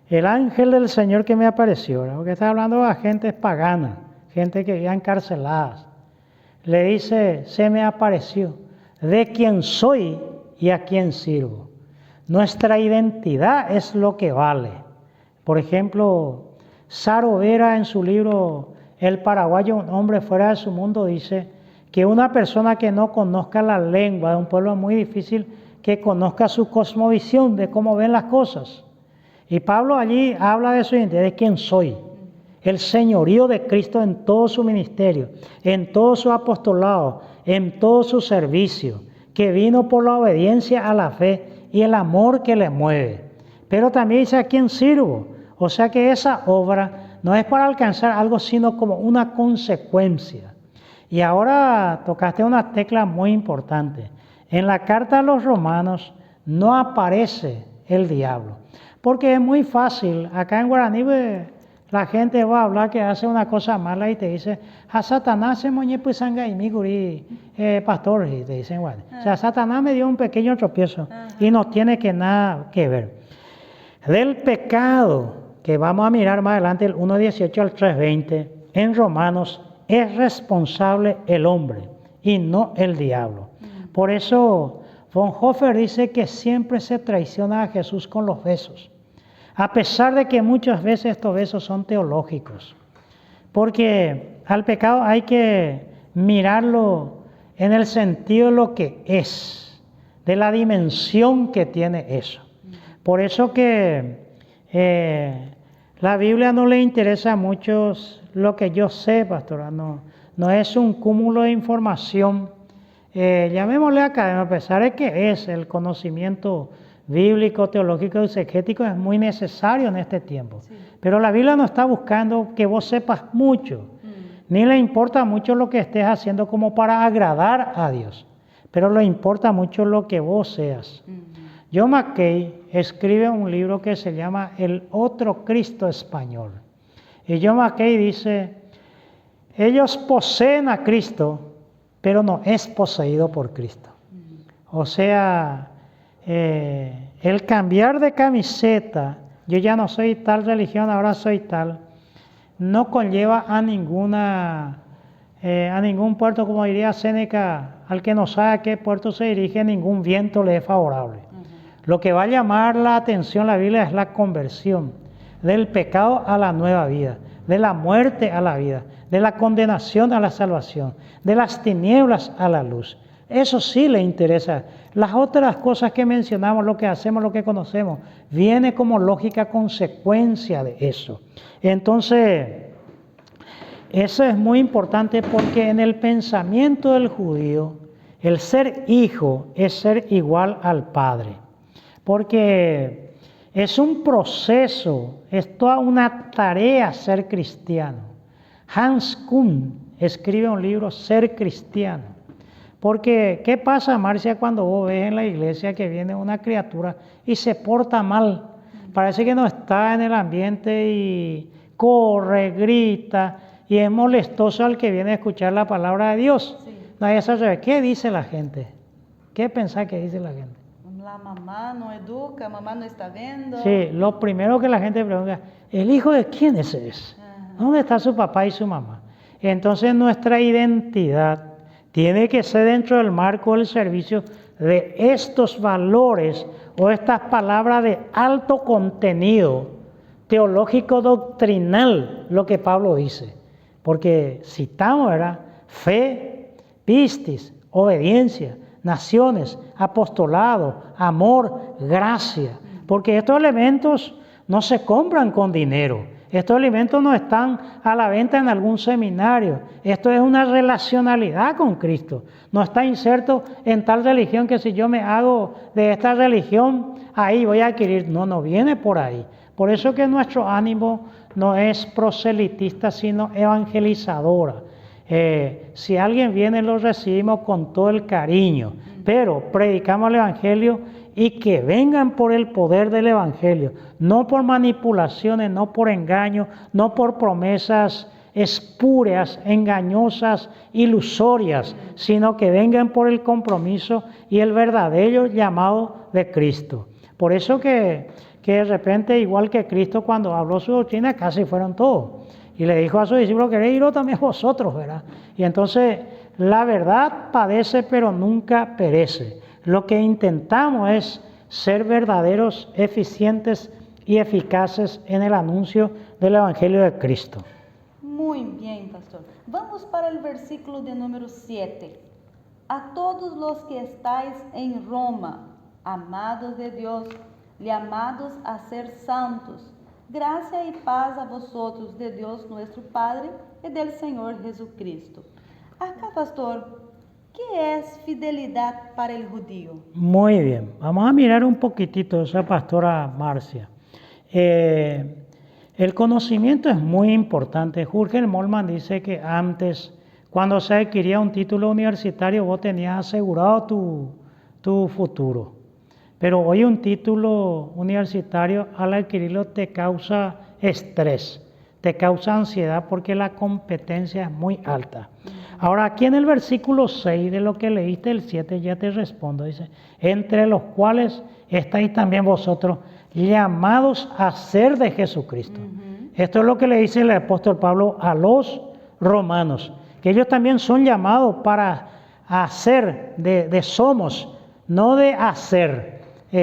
el ángel del Señor que me apareció, porque está hablando a gente pagana, gente que ya encarceladas, le dice, se me apareció, de quién soy y a quién sirvo. Nuestra identidad es lo que vale. Por ejemplo, Saro Vera en su libro El paraguayo, un hombre fuera de su mundo, dice que una persona que no conozca la lengua de un pueblo es muy difícil que conozca su cosmovisión de cómo ven las cosas. Y Pablo allí habla de su identidad, de quién soy. El señorío de Cristo en todo su ministerio, en todo su apostolado, en todo su servicio, que vino por la obediencia a la fe y el amor que le mueve. Pero también dice a quién sirvo. O sea que esa obra no es para alcanzar algo, sino como una consecuencia. Y ahora tocaste una tecla muy importante. En la carta a los romanos no aparece el diablo. Porque es muy fácil. Acá en Guaraní la gente va a hablar que hace una cosa mala y te dice, a Satanás se moñe pues sanga y mi gurí, pastor, y te dicen, bueno, o sea, Satanás me dio un pequeño tropiezo y no tiene nada que ver. Del pecado, que vamos a mirar más adelante, el 1.18 al 3.20, en Romanos, es responsable el hombre y no el diablo. Por eso, Bonhoeffer dice que siempre se traiciona a Jesús con los besos. A pesar de que muchas veces estos besos son teológicos. Porque al pecado hay que mirarlo en el sentido de lo que es, de la dimensión que tiene eso. Por eso que la Biblia no le interesa mucho lo que yo sé, pastora. No es un cúmulo de información, llamémosle academia, a pesar de que es el conocimiento bíblico, teológico y exegético es muy necesario en este tiempo. Sí. Pero la Biblia no está buscando que vos sepas mucho, ni le importa mucho lo que estés haciendo como para agradar a Dios, pero le importa mucho lo que vos seas. John Mackay escribe un libro que se llama El otro Cristo español. Y John Mackay dice, ellos poseen a Cristo, pero no es poseído por Cristo. O sea, el cambiar de camiseta, yo ya no soy tal religión, ahora soy tal, no conlleva a ningún puerto, como diría Séneca, al que no sabe a qué puerto se dirige, ningún viento le es favorable. Lo que va a llamar la atención la Biblia es la conversión del pecado a la nueva vida, de la muerte a la vida, de la condenación a la salvación, de las tinieblas a la luz. Eso sí le interesa. Las otras cosas que mencionamos, lo que hacemos, lo que conocemos, viene como lógica consecuencia de eso. Entonces, eso es muy importante porque en el pensamiento del judío, el ser hijo es ser igual al Padre. Porque es un proceso, es toda una tarea ser cristiano. Hans Kuhn escribe un libro, Ser cristiano. Porque, ¿qué pasa, Marcia, cuando vos ves en la iglesia que viene una criatura y se porta mal? Parece que no está en el ambiente y corre, grita y es molestoso al que viene a escuchar la palabra de Dios. Sí. Nadie sabe qué dice la gente. ¿Qué pensás que dice la gente? La mamá no educa, mamá no está viendo. Sí, lo primero que la gente pregunta, ¿el hijo de quién es ese? ¿Dónde está su papá y su mamá? Entonces nuestra identidad tiene que ser dentro del marco del servicio de estos valores o estas palabras de alto contenido teológico doctrinal, lo que Pablo dice. Porque citamos, ¿verdad? Fe, pistis, obediencia, naciones, apostolado, amor, gracia. Porque estos elementos no se compran con dinero. Estos elementos no están a la venta en algún seminario. Esto es una relacionalidad con Cristo. No está inserto en tal religión que si yo me hago de esta religión, ahí voy a adquirir. No, no viene por ahí. Por eso que nuestro ánimo no es proselitista, sino evangelizadora. Si alguien viene, lo recibimos con todo el cariño, pero predicamos el Evangelio y que vengan por el poder del Evangelio, no por manipulaciones, no por engaños, no por promesas espurias, engañosas, ilusorias, sino que vengan por el compromiso y el verdadero llamado de Cristo. Por eso que de repente, igual que Cristo cuando habló su doctrina, casi fueron todos. Y le dijo a sus discípulos, queréis iros también vosotros, ¿verdad? Y entonces, la verdad padece, pero nunca perece. Lo que intentamos es ser verdaderos, eficientes y eficaces en el anuncio del Evangelio de Cristo. Muy bien, pastor. Vamos para el versículo de número 7. A todos los que estáis en Roma, amados de Dios, llamados a ser santos, gracia y paz a vosotros de Dios nuestro Padre y del Señor Jesucristo. Acá, pastor, ¿qué es fidelidad para el judío? Muy bien, vamos a mirar un poquitito esa pastora Marcia. El conocimiento es muy importante. Jürgen Moltmann dice que antes, cuando se adquiría un título universitario, vos tenías asegurado tu futuro. Pero hoy un título universitario al adquirirlo te causa estrés, te causa ansiedad porque la competencia es muy alta. Ahora aquí en el versículo 6 de lo que leíste, el 7 ya te respondo, dice, entre los cuales estáis también vosotros llamados a ser de Jesucristo. Esto es lo que le dice el apóstol Pablo a los romanos, que ellos también son llamados para hacer de somos, no de hacer.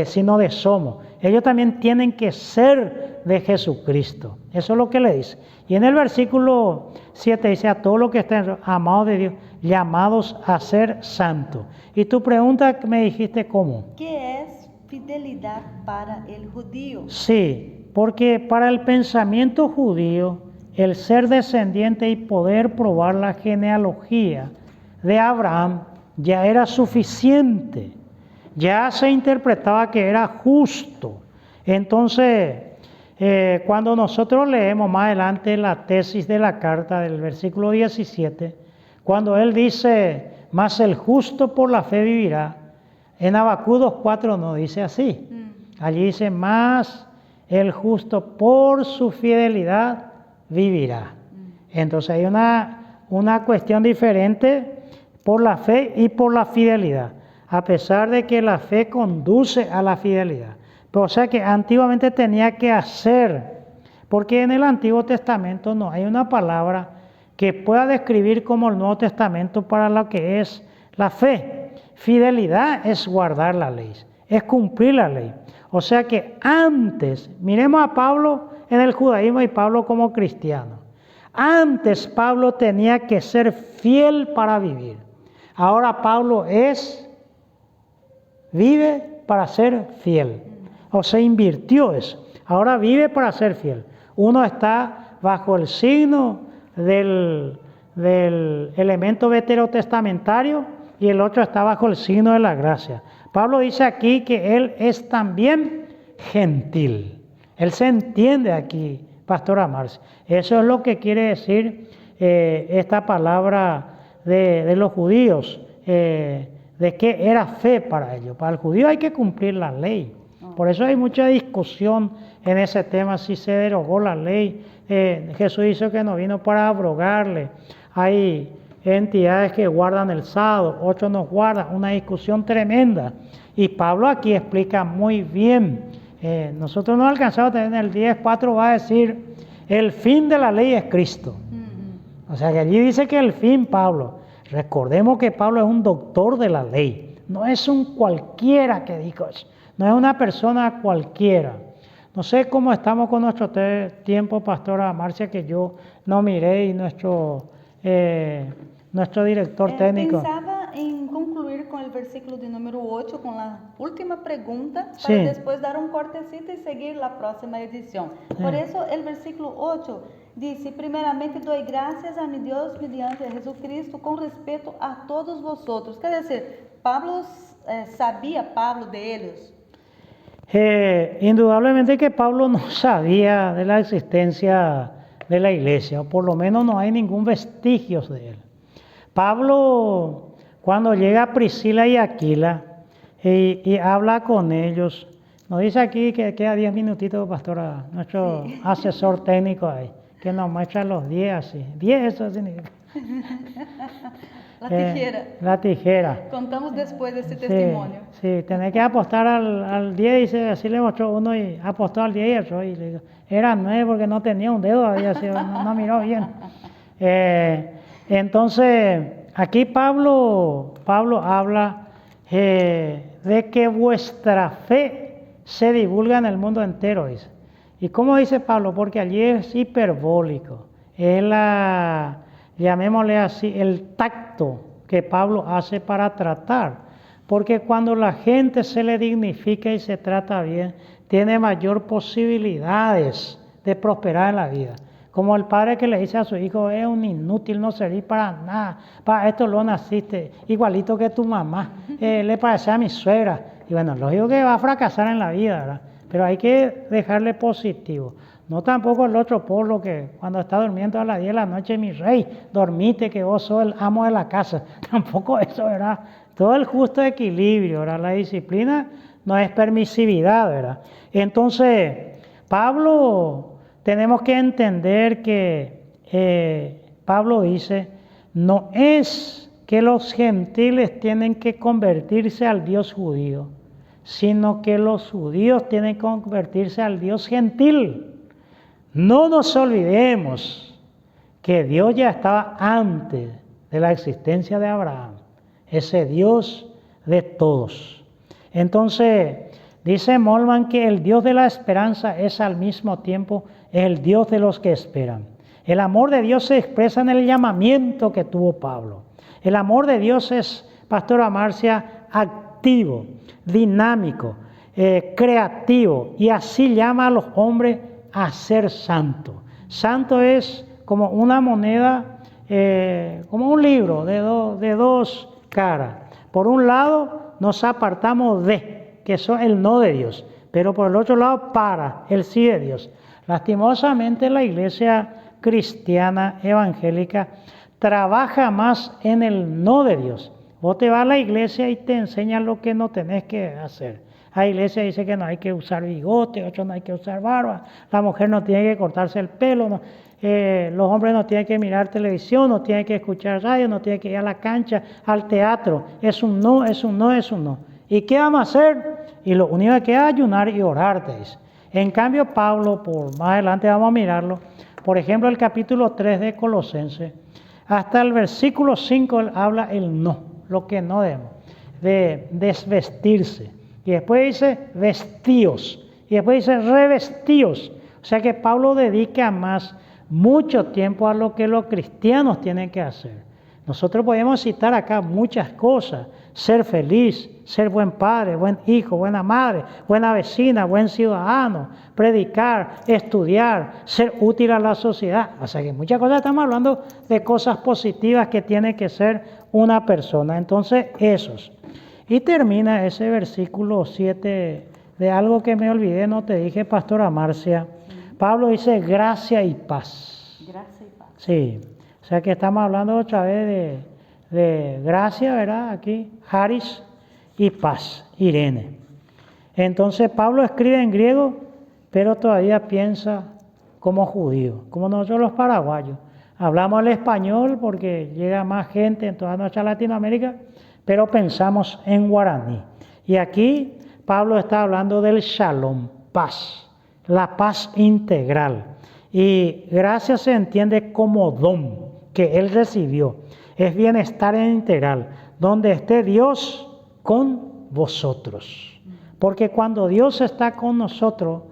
Sino de somos. Ellos también tienen que ser de Jesucristo. Eso es lo que le dice. Y en el versículo 7 dice, a todos los que estén amados de Dios, llamados a ser santos. Y tu pregunta me dijiste, ¿cómo? ¿Qué es fidelidad para el judío? Sí, porque para el pensamiento judío, el ser descendiente y poder probar la genealogía de Abraham ya era suficiente. Ya se interpretaba que era justo. Entonces, cuando nosotros leemos más adelante la tesis de la carta del versículo 17, cuando él dice, mas el justo por la fe vivirá, en Habacuc 2:4 no dice así. Allí dice, mas el justo por su fidelidad vivirá. Entonces hay una cuestión diferente por la fe y por la fidelidad. A pesar de que la fe conduce a la fidelidad. Pero, o sea que antiguamente tenía que hacer, porque en el Antiguo Testamento no hay una palabra que pueda describir como el Nuevo Testamento para lo que es la fe. Fidelidad es guardar la ley, es cumplir la ley. O sea que antes, miremos a Pablo en el judaísmo y Pablo como cristiano. Antes Pablo tenía que ser fiel para vivir. Ahora Pablo vive para ser fiel. O se invirtió eso. Ahora vive para ser fiel. Uno está bajo el signo del elemento veterotestamentario y el otro está bajo el signo de la gracia. Pablo dice aquí que él es también gentil. Él se entiende aquí, pastora Marcia. Eso es lo que quiere decir esta palabra de los judíos. De qué era fe para ellos. Para el judío hay que cumplir la ley. Por eso hay mucha discusión en ese tema, si se derogó la ley. Jesús dice que no vino para abrogarle. Hay entidades que guardan el sábado, otros no guardan. Una discusión tremenda. Y Pablo aquí explica muy bien. Nosotros no alcanzamos a tener en el 10:4 va a decir, el fin de la ley es Cristo. O sea que allí dice que el fin, Pablo. Recordemos que Pablo es un doctor de la ley, no es un cualquiera que dijo eso, no es una persona cualquiera. No sé cómo estamos con nuestro tiempo, pastora Marcia, que yo no miré y nuestro director técnico. Pensaba en concluir con el versículo de número 8, con la última pregunta, para Sí. después dar un cortecito y seguir la próxima edición. Sí. Por eso el versículo 8 dice: primeramente doy gracias a mi Dios mediante Jesucristo con respecto a todos vosotros. Quer decir, Pablo sabía Pablo de ellos. Indudablemente que Pablo no sabía de la existencia de la iglesia, o por lo menos no hay ningún vestigio de él. Pablo, cuando llega a Priscila y Aquila y habla con ellos, nos dice aquí que queda 10 minutitos, pastora, nuestro asesor técnico ahí, que nos muestra los 10 así. 10 eso significa. La tijera. La tijera. Contamos después de este testimonio. Sí, tenés que apostar al 10, y así le mostró uno y apostó al 10 y eso, y le digo, era 9 porque no tenía un dedo, había sido, no miró bien. Entonces, aquí Pablo habla de que vuestra fe se divulga en el mundo entero, dice. ¿Y cómo dice Pablo? Porque allí es hiperbólico, es llamémosle así, el tacto que Pablo hace para tratar. Porque cuando la gente se le dignifica y se trata bien, tiene mayor posibilidades de prosperar en la vida. Como el padre que le dice a su hijo, es un inútil, no servís para nada, para esto lo naciste, igualito que tu mamá, le parece a mi suegra. Y bueno, lógico que va a fracasar en la vida, ¿verdad? Pero hay que dejarle positivo. No tampoco el otro polo que cuando está durmiendo a las 10 de la noche, mi rey, dormite que vos sos el amo de la casa. Tampoco eso, ¿verdad? Todo el justo equilibrio, ¿verdad? La disciplina no es permisividad, ¿verdad? Entonces, Pablo, tenemos que entender que Pablo dice, no es que los gentiles tienen que convertirse al Dios judío, sino que los judíos tienen que convertirse al Dios gentil. No nos olvidemos que Dios ya estaba antes de la existencia de Abraham, ese Dios de todos. Entonces, dice Molman que el Dios de la esperanza es al mismo tiempo el Dios de los que esperan. El amor de Dios se expresa en el llamamiento que tuvo Pablo. El amor de Dios es, Pastora Marcia, activo, dinámico, creativo, y así llama a los hombres a ser santos. Santo es como una moneda, como un libro de dos caras. Por un lado nos apartamos de, que eso es el no de Dios, pero por el otro lado para, el sí de Dios. Lastimosamente la iglesia cristiana evangélica trabaja más en el no de Dios. Vos te vas a la iglesia y te enseñan lo que no tenés que hacer. La iglesia dice que no hay que usar bigote, otros no hay que usar barba, la mujer no tiene que cortarse el pelo, no, los hombres no tienen que mirar televisión, no tienen que escuchar radio, no tienen que ir a la cancha, al teatro. Es un no, es un no, es un no. ¿Y qué vamos a hacer? Y lo único que hay es ayunar y orar, te dice. En cambio, Pablo, por más adelante vamos a mirarlo, por ejemplo, el capítulo 3 de Colosenses, hasta el versículo 5 él habla el no, lo que no debemos, de desvestirse. Y después dice vestíos, y después dice revestíos. O sea que Pablo dedica más mucho tiempo a lo que los cristianos tienen que hacer. Nosotros podemos citar acá muchas cosas: ser feliz, ser buen padre, buen hijo, buena madre, buena vecina, buen ciudadano, predicar, estudiar, ser útil a la sociedad. O sea que muchas cosas, estamos hablando de cosas positivas que tiene que ser una persona. Entonces, esos. Y termina ese versículo 7 de algo que me olvidé, no te dije, Pastora Marcia. Pablo dice gracia y paz. Gracia y paz. Sí, o sea que estamos hablando otra vez de gracia, ¿verdad? Aquí, Haris, y paz, Irene. Entonces Pablo escribe en griego, pero todavía piensa como judío, como nosotros los paraguayos. Hablamos el español porque llega más gente en toda nuestra Latinoamérica, pero pensamos en guaraní. Y aquí Pablo está hablando del shalom, paz, la paz integral. Y gracia se entiende como don que él recibió. Es bienestar integral, donde esté Dios con vosotros. Porque cuando Dios está con nosotros,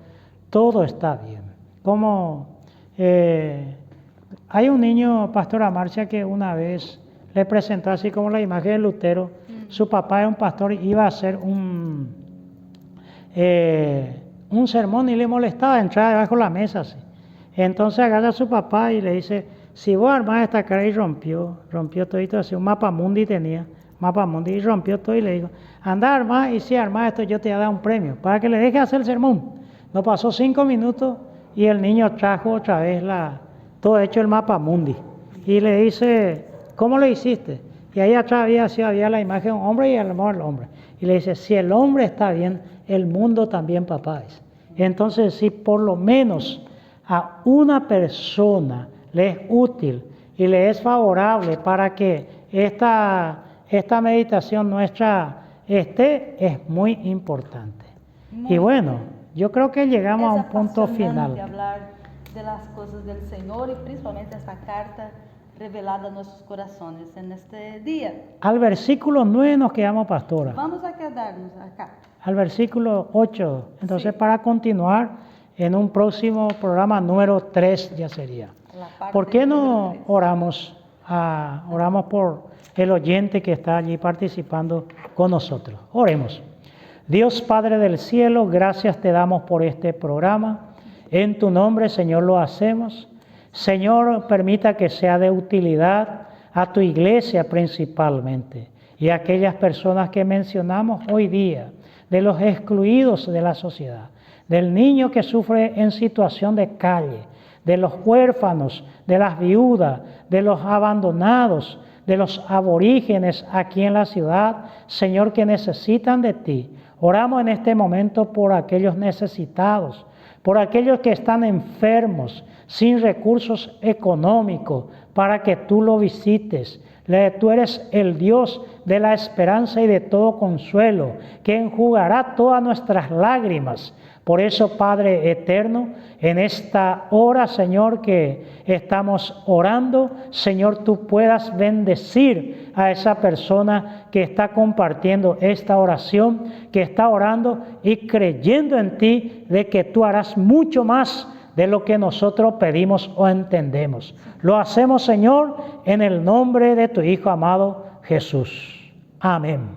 todo está bien. Como hay un niño, Pastora Marcia, que una vez le presentó así como la imagen de Lutero. Su papá era un pastor y iba a hacer un sermón y le molestaba entrar debajo de la mesa así. Entonces agarra a su papá y le dice, si vos armás esta cara, y rompió todito así, un mapa mundi tenía, y rompió todo y le dijo, anda a armar, y si armás esto yo te voy a dar un premio, para que le deje hacer el sermón. No pasó 5 minutos y el niño trajo otra vez todo hecho el mapa mundi. Y le dice, ¿cómo lo hiciste? Y ahí atrás había la imagen de un hombre y el amor del hombre. Y le dice, si el hombre está bien, el mundo también, papá. Entonces, si por lo menos a una persona le es útil y le es favorable para que esta meditación nuestra es muy importante. Y bueno, yo creo que llegamos a un punto final. De hablar de las cosas del Señor y principalmente esta carta revelada a nuestros corazones en este día. Al versículo 9 nos quedamos, pastora. Vamos a quedarnos acá. Al versículo 8. Entonces, sí, para continuar en un próximo programa número 3 ya sería. ¿Por qué no oramos por el oyente que está allí participando con nosotros? Oremos. Dios Padre del cielo, gracias te damos por este programa. En tu nombre, Señor, lo hacemos. Señor, permita que sea de utilidad a tu iglesia principalmente y a aquellas personas que mencionamos hoy día, de los excluidos de la sociedad, del niño que sufre en situación de calle, de los huérfanos, de las viudas, de los abandonados, de los aborígenes aquí en la ciudad, Señor, que necesitan de ti. Oramos en este momento por aquellos necesitados, por aquellos que están enfermos, sin recursos económicos, para que tú lo visites. Tú eres el Dios de la esperanza y de todo consuelo, que enjugará todas nuestras lágrimas. Por eso, Padre eterno, en esta hora, Señor, que estamos orando, Señor, tú puedas bendecir a esa persona que está compartiendo esta oración, que está orando y creyendo en ti de que tú harás mucho más de lo que nosotros pedimos o entendemos. Lo hacemos, Señor, en el nombre de tu Hijo amado Jesús. Amén.